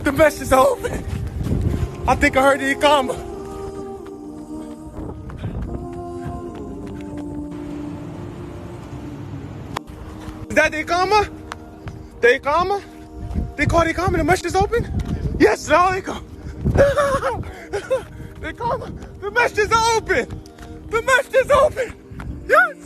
The masjid is open. I think I heard the iqamah. Is that the iqamah? The iqamah? They call the iqamah. The masjid is open? Yes, the iqamah. The masjid is open. The masjid is open. Yes.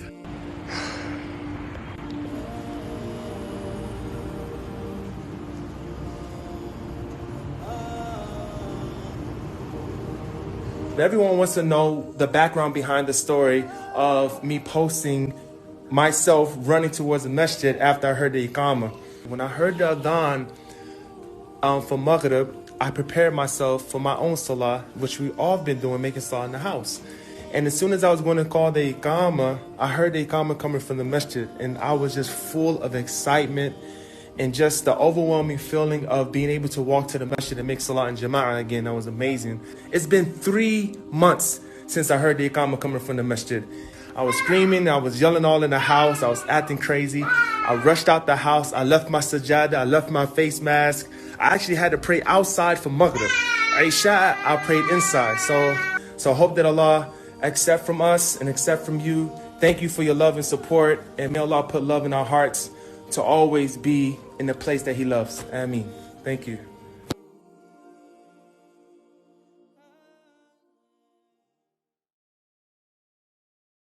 Everyone wants to know the background behind the story of me posting myself running towards the masjid after I heard the iqamah. When I heard the adhan for Maghrib, I prepared myself for my own salah, which we all been doing, making salah in the house. And as soon as I was going to call the iqamah, I heard the iqamah coming from the masjid, and I was just full of excitement and just the overwhelming feeling of being able to walk to the masjid and make salah in jama'ah again. That was amazing. It's been 3 months since I heard the iqamah coming from the masjid. I was screaming, I was yelling all in the house, I was acting crazy. I rushed out the house, I left my sajada, I left my face mask. I actually had to pray outside for Maghrib. Isha, I prayed inside. So I hope that Allah accept from us and accept from you. Thank you for your love and support, and may Allah put love in our hearts to always be in the place that He loves. Ameen. Thank you.